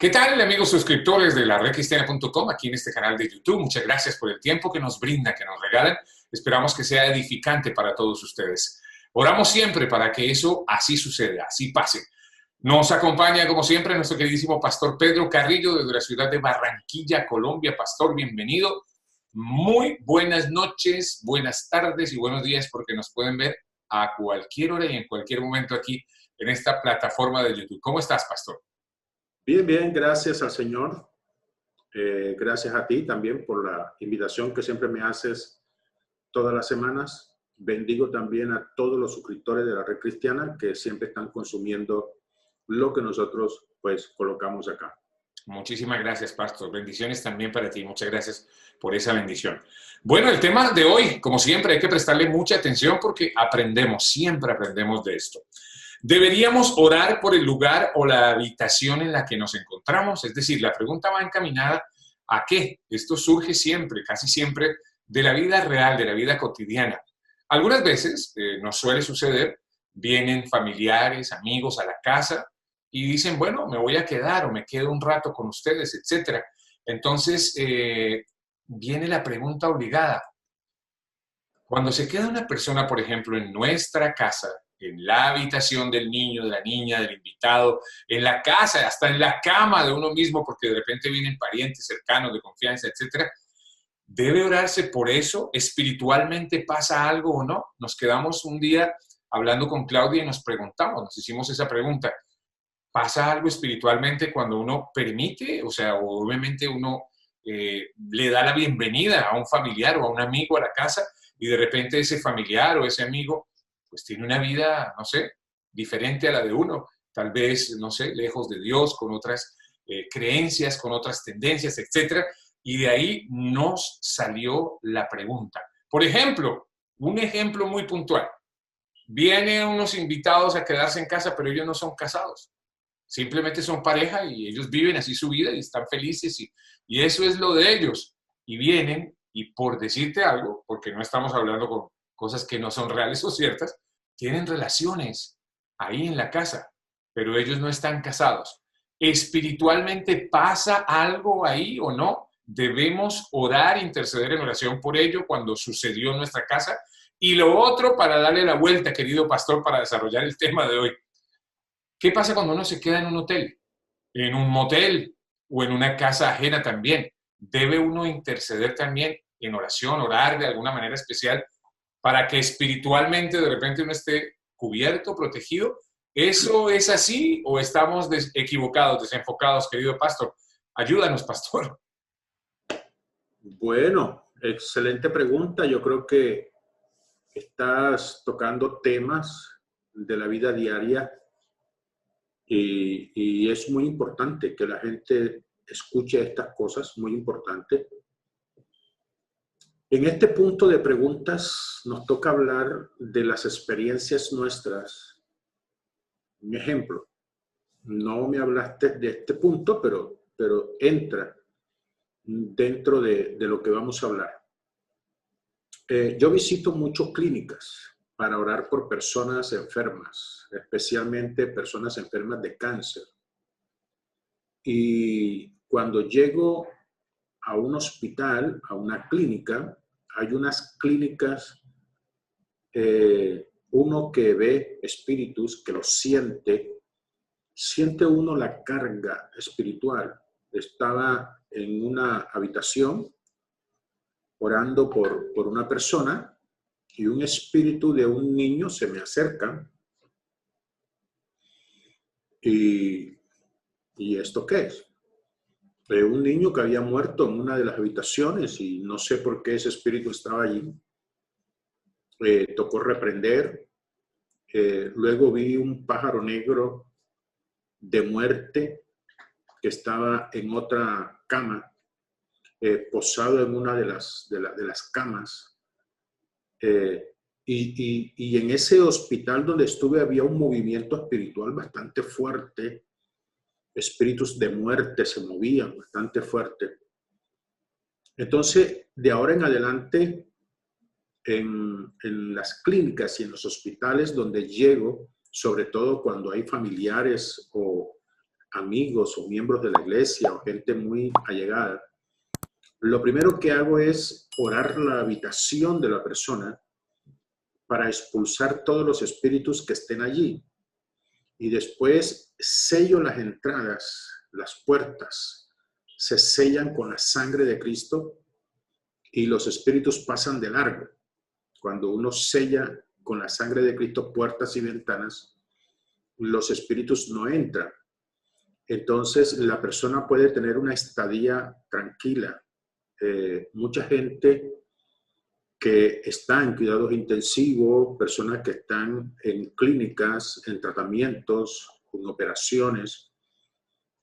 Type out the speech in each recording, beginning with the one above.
¿Qué tal, amigos suscriptores de la redcristiana.com, aquí en este canal de YouTube? Muchas gracias por el tiempo que nos brinda, que nos regalan. Esperamos que sea edificante para todos ustedes. Oramos siempre para que eso así suceda, así pase. Nos acompaña, como siempre, nuestro queridísimo pastor Pedro Carrillo desde la ciudad de Barranquilla, Colombia. Pastor, bienvenido. Muy buenas noches, buenas tardes y buenos días, porque nos pueden ver a cualquier hora y en cualquier momento aquí en esta plataforma de YouTube. ¿Cómo estás, pastor? Bien, bien, gracias al Señor. Gracias a ti también por la invitación que siempre me haces todas las semanas. Bendigo también a todos los suscriptores de la Red Cristiana que siempre están consumiendo lo que nosotros pues colocamos acá. Muchísimas gracias, pastor. Bendiciones también para ti. Muchas gracias por esa bendición. Bueno, el tema de hoy, como siempre, hay que prestarle mucha atención porque aprendemos, siempre aprendemos de esto. ¿Deberíamos orar por el lugar o la habitación en la que nos encontramos? Es decir, la pregunta va encaminada ¿a qué? Esto surge siempre, casi siempre, de la vida real, de la vida cotidiana. Algunas veces nos suele suceder, vienen familiares, amigos a la casa y dicen, bueno, me voy a quedar o me quedo un rato con ustedes, etcétera. Entonces, viene la pregunta obligada. Cuando se queda una persona, por ejemplo, en nuestra casa, en la habitación del niño, de la niña, del invitado, en la casa, hasta en la cama de uno mismo, porque de repente vienen parientes cercanos de confianza, etcétera, ¿debe orarse por eso? ¿Espiritualmente pasa algo o no? Nos quedamos un día hablando con Claudia y nos preguntamos, nos hicimos esa pregunta. ¿Pasa algo espiritualmente cuando uno permite? O sea, obviamente uno le da la bienvenida a un familiar o a un amigo a la casa y de repente ese familiar o ese amigo pues tiene una vida, no sé, diferente a la de uno, tal vez, no sé, lejos de Dios, con otras creencias, con otras tendencias, etcétera, y de ahí nos salió la pregunta. Por ejemplo, un ejemplo muy puntual. Vienen unos invitados a quedarse en casa, pero ellos no son casados. Simplemente son pareja y ellos viven así su vida y están felices y eso es lo de ellos. Y vienen y por decirte algo, porque no estamos hablando con cosas que no son reales o ciertas, tienen relaciones ahí en la casa, pero ellos no están casados. ¿Espiritualmente pasa algo ahí o no? Debemos orar, interceder en oración por ello cuando sucedió en nuestra casa. Y lo otro, para darle la vuelta, querido pastor, para desarrollar el tema de hoy. ¿Qué pasa cuando uno se queda en un hotel, en un motel o en una casa ajena también? ¿Debe uno interceder también en oración, orar de alguna manera especial para que espiritualmente de repente uno esté cubierto, protegido? ¿Eso es así o estamos equivocados, desenfocados, querido pastor? Ayúdanos, pastor. Bueno, excelente pregunta. Yo creo que estás tocando temas de la vida diaria y es muy importante que la gente escuche estas cosas, muy importante. En este punto de preguntas nos toca hablar de las experiencias nuestras. Un ejemplo, no me hablaste de este punto, pero entra dentro de lo que vamos a hablar. Yo visito muchas clínicas para orar por personas enfermas, especialmente personas enfermas de cáncer. Y cuando llego a un hospital, a una clínica, hay unas clínicas, uno que ve espíritus, que los siente uno la carga espiritual. Estaba en una habitación orando por una persona y un espíritu de un niño se me acerca y ¿esto qué es? Un niño que había muerto en una de las habitaciones y no sé por qué ese espíritu estaba allí. Tocó reprender. Luego vi un pájaro negro de muerte que estaba en otra cama, posado en una de las camas. Y en ese hospital donde estuve había un movimiento espiritual bastante fuerte. Espíritus de muerte se movían bastante fuerte. Entonces, de ahora en adelante, en las clínicas y en los hospitales donde llego, sobre todo cuando hay familiares o amigos o miembros de la iglesia o gente muy allegada, lo primero que hago es orar la habitación de la persona para expulsar todos los espíritus que estén allí. Y después sello las entradas, las puertas, se sellan con la sangre de Cristo y los espíritus pasan de largo. Cuando uno sella con la sangre de Cristo puertas y ventanas, los espíritus no entran. Entonces la persona puede tener una estadía tranquila. Mucha gente que está en cuidados intensivos, personas que están en clínicas, en tratamientos, en operaciones,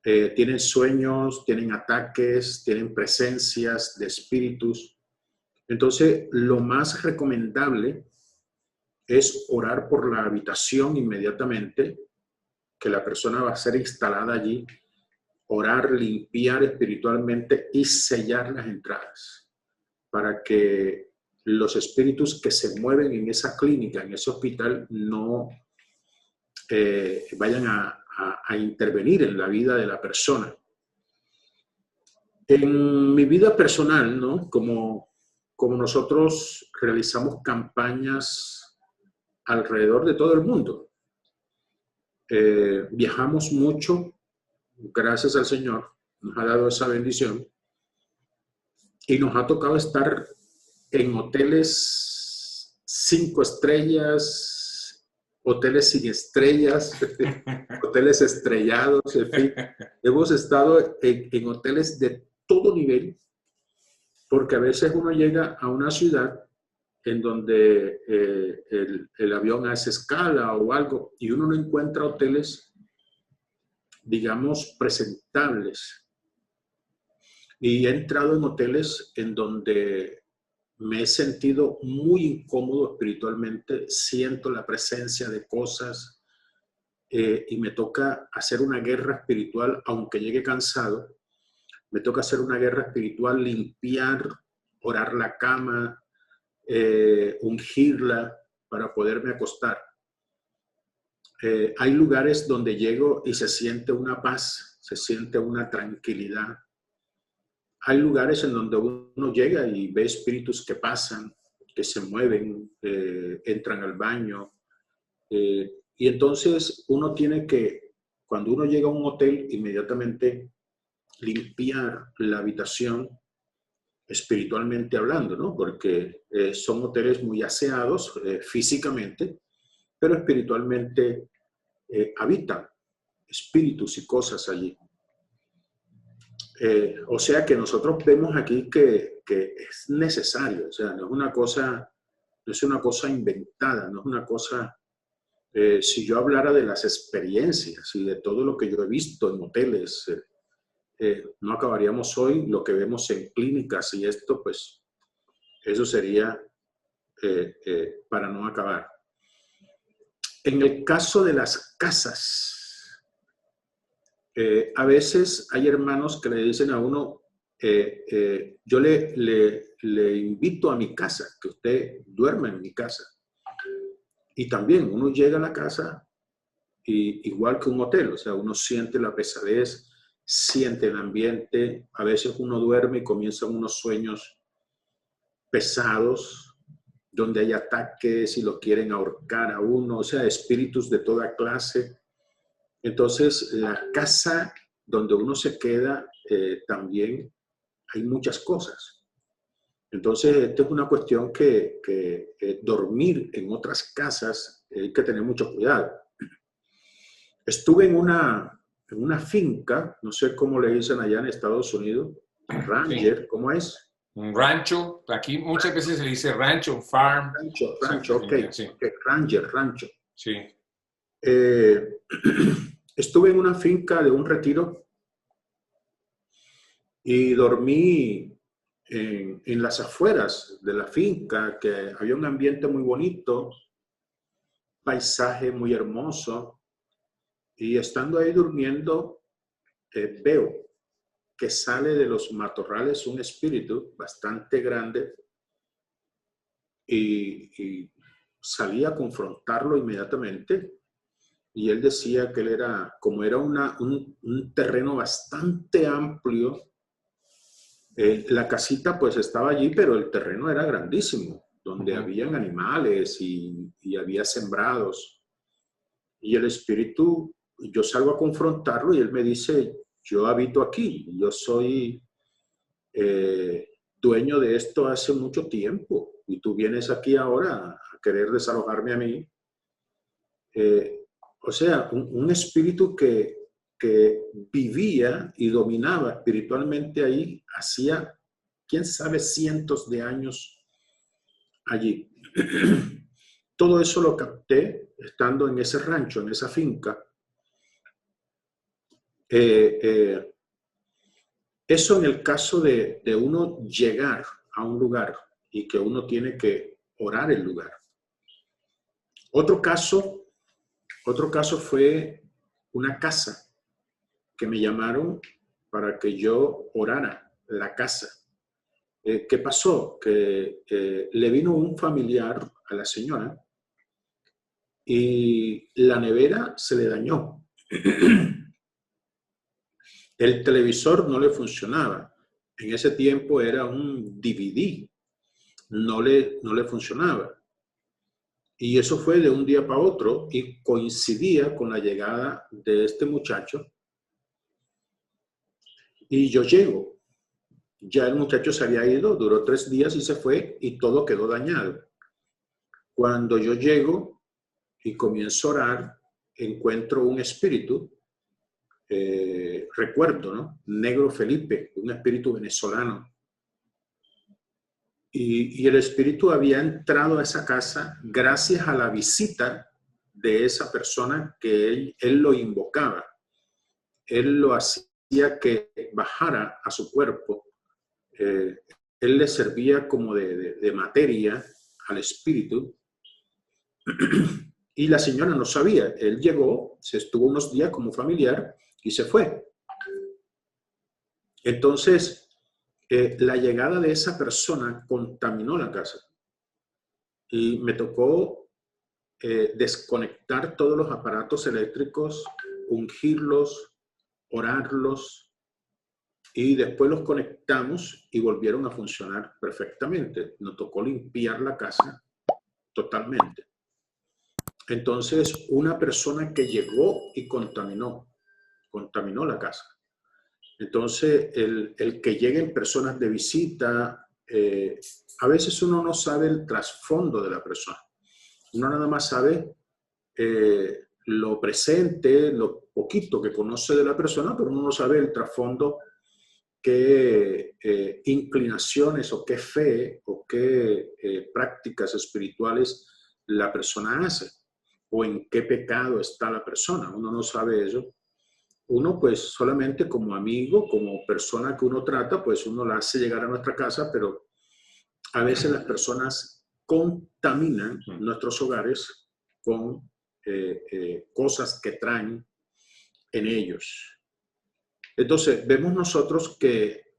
tienen sueños, tienen ataques, tienen presencias de espíritus. Entonces, lo más recomendable es orar por la habitación inmediatamente, que la persona va a ser instalada allí, orar, limpiar espiritualmente y sellar las entradas para que los espíritus que se mueven en esa clínica, en ese hospital, no vayan a intervenir en la vida de la persona. En mi vida personal, ¿no? Como nosotros realizamos campañas alrededor de todo el mundo, viajamos mucho, gracias al Señor, nos ha dado esa bendición y nos ha tocado estar en hoteles 5 estrellas, hoteles sin estrellas, hoteles estrellados, en fin. Hemos estado en hoteles de todo nivel, porque a veces uno llega a una ciudad en donde el avión hace escala o algo y uno no encuentra hoteles, digamos, presentables. Y he entrado en hoteles en donde me he sentido muy incómodo espiritualmente, siento la presencia de cosas y me toca hacer una guerra espiritual, aunque llegue cansado, me toca hacer una guerra espiritual, limpiar, orar la cama, ungirla para poderme acostar. Hay lugares donde llego y se siente una paz, se siente una tranquilidad. Hay lugares en donde uno llega y ve espíritus que pasan, que se mueven, entran al baño. Y entonces uno tiene que, cuando uno llega a un hotel, inmediatamente limpiar la habitación espiritualmente hablando, ¿no? Porque son hoteles muy aseados físicamente, pero espiritualmente habitan espíritus y cosas allí. O sea que nosotros vemos aquí que es necesario, o sea, no es una cosa inventada, no es una cosa, si yo hablara de las experiencias y de todo lo que yo he visto en hoteles, no acabaríamos hoy. Lo que vemos en clínicas y esto, pues, eso sería para no acabar. En el caso de las casas, a veces hay hermanos que le dicen a uno, yo le invito a mi casa, que usted duerma en mi casa. Y también uno llega a la casa y, igual que un hotel, o sea, uno siente la pesadez, siente el ambiente, a veces uno duerme y comienzan unos sueños pesados, donde hay ataques y lo quieren ahorcar a uno, o sea, espíritus de toda clase. Entonces, la casa donde uno se queda, también hay muchas cosas. Entonces, esta es una cuestión que dormir en otras casas hay que tener mucho cuidado. Estuve en una finca, no sé cómo le dicen allá en Estados Unidos, ranger, sí. ¿Cómo es? Un rancho, aquí muchas veces se dice rancho, un farm. Rancho, ok, sí. Okay. Rancho. Sí. Estuve en una finca de un retiro y dormí en las afueras de la finca, que había un ambiente muy bonito, paisaje muy hermoso, y estando ahí durmiendo, veo que sale de los matorrales un espíritu bastante grande y salí a confrontarlo inmediatamente. y él decía que él era, como era un terreno bastante amplio, la casita pues estaba allí, pero el terreno era grandísimo, donde habían animales y había sembrados. Y el espíritu, yo salgo a confrontarlo y él me dice, yo habito aquí, yo soy dueño de esto hace mucho tiempo y tú vienes aquí ahora a querer desalojarme a mí. O sea, un espíritu que vivía y dominaba espiritualmente ahí hacía, quién sabe, cientos de años allí. Todo eso lo capté estando en ese rancho, en esa finca. Eso en el caso de uno llegar a un lugar y que uno tiene que orar el lugar. Otro caso fue una casa que me llamaron para que yo orara la casa. ¿Qué pasó? Que le vino un familiar a la señora y la nevera se le dañó. El televisor no le funcionaba. En ese tiempo era un DVD. No le funcionaba. Y eso fue de un día para otro y coincidía con la llegada de este muchacho. Y yo llego. Ya el muchacho se había ido, duró 3 días y se fue y todo quedó dañado. Cuando yo llego y comienzo a orar, encuentro un espíritu, recuerdo, ¿no? Negro Felipe, un espíritu venezolano. Y el espíritu había entrado a esa casa gracias a la visita de esa persona que él lo invocaba. Él lo hacía que bajara a su cuerpo. Él le servía como de materia al espíritu. Y la señora no sabía. Él llegó, se estuvo unos días como familiar y se fue. Entonces, la llegada de esa persona contaminó la casa. Y me tocó desconectar todos los aparatos eléctricos, ungirlos, orarlos, y después los conectamos y volvieron a funcionar perfectamente. Nos tocó limpiar la casa totalmente. Entonces, una persona que llegó y contaminó la casa. Entonces, el que lleguen personas de visita, a veces uno no sabe el trasfondo de la persona. Uno nada más sabe lo presente, lo poquito que conoce de la persona, pero uno no sabe el trasfondo, qué inclinaciones o qué fe o qué prácticas espirituales la persona hace o en qué pecado está la persona. Uno no sabe eso. Uno pues solamente como amigo, como persona que uno trata, pues uno la hace llegar a nuestra casa, pero a veces las personas contaminan nuestros hogares con cosas que traen en ellos. Entonces, vemos nosotros que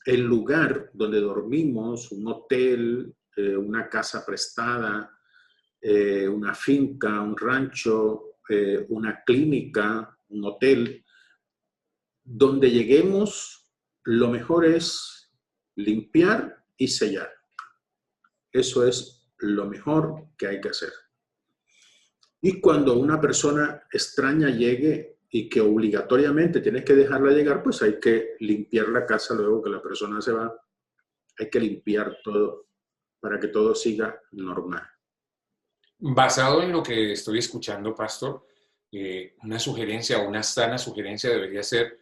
el lugar donde dormimos, un hotel, una casa prestada, una finca, un rancho, una clínica, un hotel, donde lleguemos, lo mejor es limpiar y sellar. Eso es lo mejor que hay que hacer. Y cuando una persona extraña llegue y que obligatoriamente tienes que dejarla llegar, pues hay que limpiar la casa luego que la persona se va. Hay que limpiar todo para que todo siga normal. Basado en lo que estoy escuchando, Pastor, una sugerencia, una sana sugerencia debería ser,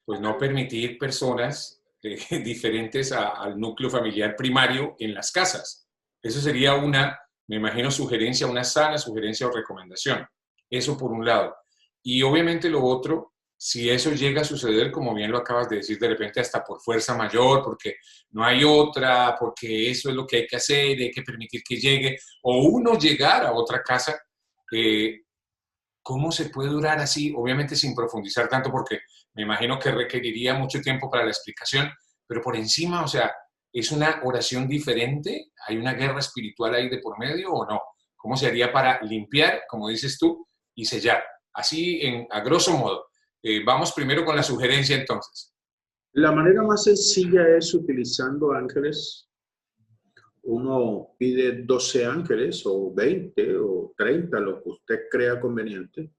pues, no permitir personas diferentes al núcleo familiar primario en las casas. Eso sería una, me imagino, sugerencia, una sana sugerencia o recomendación. Eso por un lado. Y obviamente lo otro, si eso llega a suceder, como bien lo acabas de decir, de repente hasta por fuerza mayor, porque no hay otra, porque eso es lo que hay que hacer, hay que permitir que llegue, o uno llegar a otra casa, ¿cómo se puede durar así? Obviamente sin profundizar tanto, porque me imagino que requeriría mucho tiempo para la explicación, pero por encima, o sea, ¿es una oración diferente? ¿Hay una guerra espiritual ahí de por medio o no? ¿Cómo se haría para limpiar, como dices tú, y sellar. Así, a grosso modo. Vamos primero con la sugerencia entonces. La manera más sencilla es utilizando ángeles. Uno pide 12 ángeles o 20 o 30, lo que usted crea conveniente,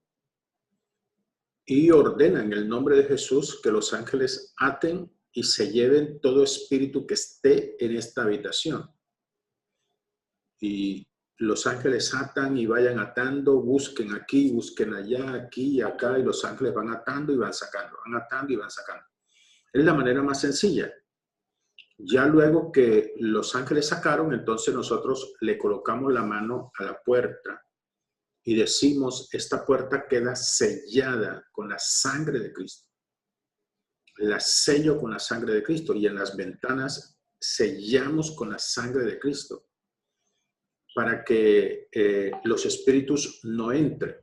y ordena en el nombre de Jesús que los ángeles aten y se lleven todo espíritu que esté en esta habitación. Y los ángeles atan y vayan atando, busquen aquí, busquen allá, aquí y acá, y los ángeles van atando y van sacando, van atando y van sacando. Es la manera más sencilla. Ya luego que los ángeles sacaron, entonces nosotros le colocamos la mano a la puerta y decimos, esta puerta queda sellada con la sangre de Cristo. La sello con la sangre de Cristo, y en las ventanas sellamos con la sangre de Cristo para que los espíritus no entren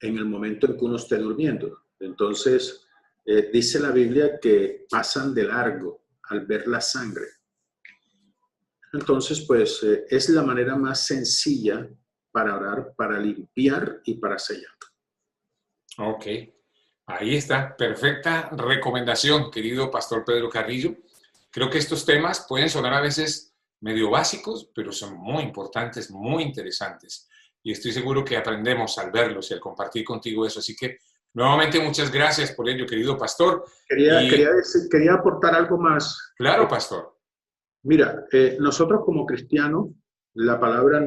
en el momento en que uno esté durmiendo. Entonces, dice la Biblia que pasan de largo al ver la sangre. Entonces, pues, es la manera más sencilla para orar, para limpiar y para sellar. Ok, ahí está. Perfecta recomendación, querido Pastor Pedro Carrillo. Creo que estos temas pueden sonar a veces medio básicos, pero son muy importantes, muy interesantes. Y estoy seguro que aprendemos al verlos y al compartir contigo eso. Así que, nuevamente, muchas gracias por ello, querido pastor. Quería aportar algo más. Claro, pastor. Mira, nosotros como cristianos, la palabra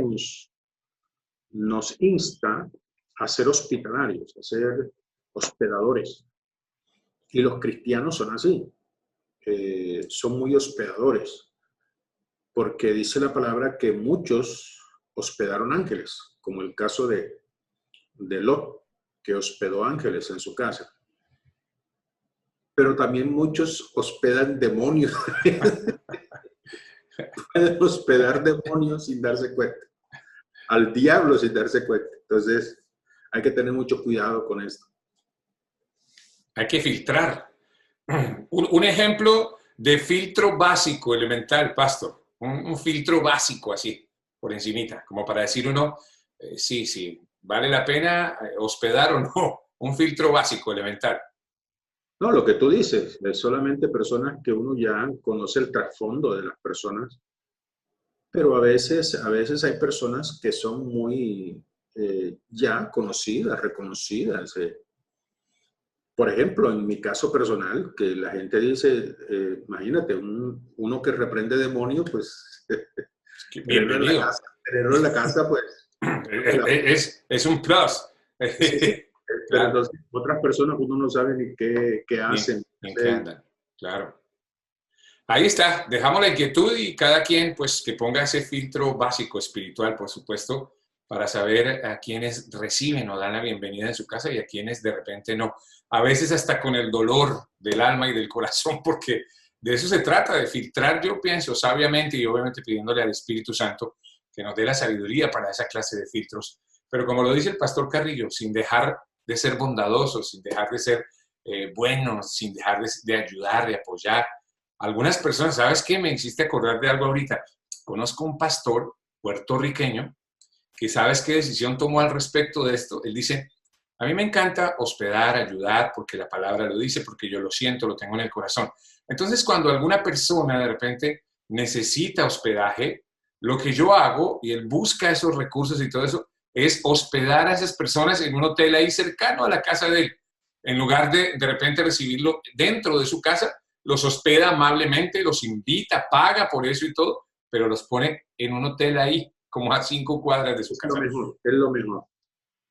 nos insta a ser hospitalarios, a ser hospedadores. Y los cristianos son así, son muy hospedadores, porque dice la palabra que muchos hospedaron ángeles, como el caso de Lot, que hospedó ángeles en su casa. Pero también muchos hospedan demonios. Pueden hospedar demonios sin darse cuenta. Al diablo sin darse cuenta. Entonces, hay que tener mucho cuidado con esto. Hay que filtrar. Un ejemplo de filtro básico, elemental, pastor. Un filtro básico así, por encimita, como para decir uno, sí, vale la pena hospedar o no. Un filtro básico, elemental. No, lo que tú dices, es solamente personas que uno ya conoce el trasfondo de las personas, pero a veces hay personas que son muy ya conocidas, reconocidas. Por ejemplo, en mi caso personal, que la gente dice, imagínate, uno que reprende demonios, pues bienvenido. Tenerlo en la casa, pues. Es un plus. Sí, pero claro. Entonces, otras personas uno no sabe ni qué hacen. Ni qué andan, claro. Ahí está, dejamos la inquietud y cada quien pues que ponga ese filtro básico espiritual, por supuesto, para saber a quienes reciben o dan la bienvenida en su casa y a quienes de repente no. A veces hasta con el dolor del alma y del corazón, porque de eso se trata, de filtrar, yo pienso, sabiamente y obviamente pidiéndole al Espíritu Santo que nos dé la sabiduría para esa clase de filtros. Pero como lo dice el pastor Carrillo, sin dejar de ser bondadosos, sin dejar de ser buenos, sin dejar de ayudar, de apoyar. Algunas personas, ¿sabes qué? Me hiciste acordar de algo ahorita. Conozco un pastor puertorriqueño que ¿sabes qué decisión tomó al respecto de esto? Él dice, a mí me encanta hospedar, ayudar, porque la palabra lo dice, porque yo lo siento, lo tengo en el corazón. Entonces, cuando alguna persona de repente necesita hospedaje, lo que yo hago, y él busca esos recursos y todo eso, es hospedar a esas personas en un hotel ahí cercano a la casa de él. En lugar de repente recibirlo dentro de su casa, los hospeda amablemente, los invita, paga por eso y todo, pero los pone en un hotel ahí, como a 5 cuadras de su casa. Es lo mejor.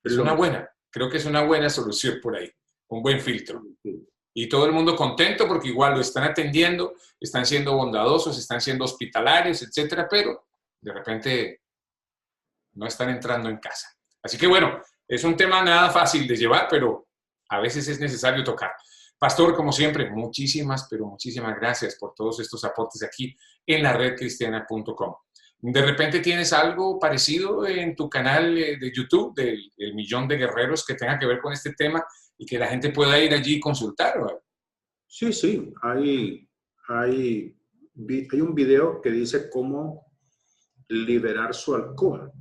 Es una buena, creo que es una buena solución por ahí, un buen filtro. Y todo el mundo contento porque igual lo están atendiendo, están siendo bondadosos, están siendo hospitalarios, etcétera, pero de repente no están entrando en casa. Así que bueno, es un tema nada fácil de llevar, pero a veces es necesario tocar. Pastor, como siempre, muchísimas, pero muchísimas gracias por todos estos aportes aquí en la redcristiana.com. De repente tienes algo parecido en tu canal de YouTube del Millón de Guerreros que tenga que ver con este tema y que la gente pueda ir allí y consultar, ¿no? Sí, hay un video que dice cómo liberar su alcohol.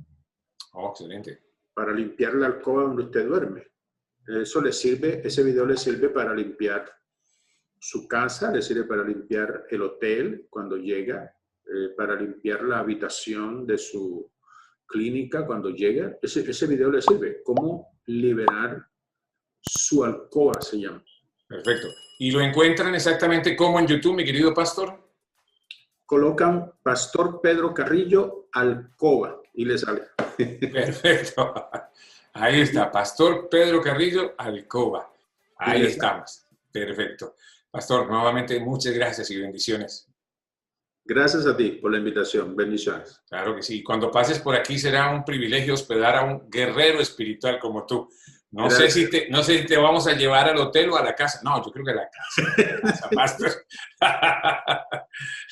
Oh, excelente. para limpiar la alcoba donde usted duerme. Ese video le sirve para limpiar su casa, le sirve para limpiar el hotel cuando llega, para limpiar la habitación de su clínica cuando llega. Ese video le sirve. Cómo liberar su alcoba, se llama. Perfecto. ¿Y lo encuentran exactamente como en YouTube, mi querido pastor? Colocan Pastor Pedro Carrillo Alcoba y le sale. Perfecto. Ahí está, Pastor Pedro Carrillo Alcoba. Ahí estamos. Perfecto. Pastor, nuevamente muchas gracias y bendiciones. Gracias a ti por la invitación. Bendiciones. Claro que sí. Cuando pases por aquí será un privilegio hospedar a un guerrero espiritual como tú. No sé si te vamos a llevar al hotel o a la casa. No, yo creo que a la casa, pastor.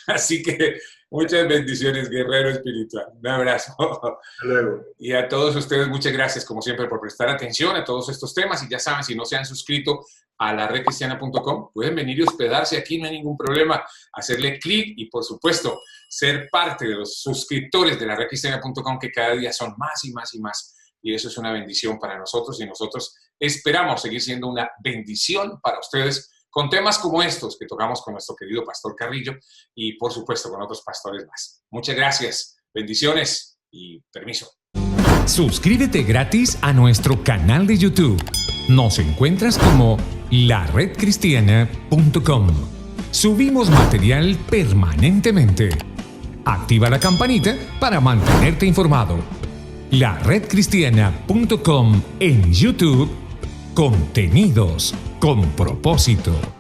Así que muchas bendiciones, guerrero espiritual. Un abrazo. Hasta luego. Y a todos ustedes, muchas gracias, como siempre, por prestar atención a todos estos temas. Y ya saben, si no se han suscrito a la redcristiana.com, pueden venir y hospedarse aquí, no hay ningún problema. Hacerle clic y, por supuesto, ser parte de los suscriptores de la redcristiana.com, que cada día son más y más y más. Y eso es una bendición para nosotros y nosotros esperamos seguir siendo una bendición para ustedes con temas como estos que tocamos con nuestro querido Pastor Carrillo y, por supuesto, con otros pastores más. Muchas gracias, bendiciones y permiso. Suscríbete gratis a nuestro canal de YouTube. Nos encuentras como laredcristiana.com. Subimos material permanentemente. Activa la campanita para mantenerte informado. laredcristiana.com en YouTube. Contenidos con propósito.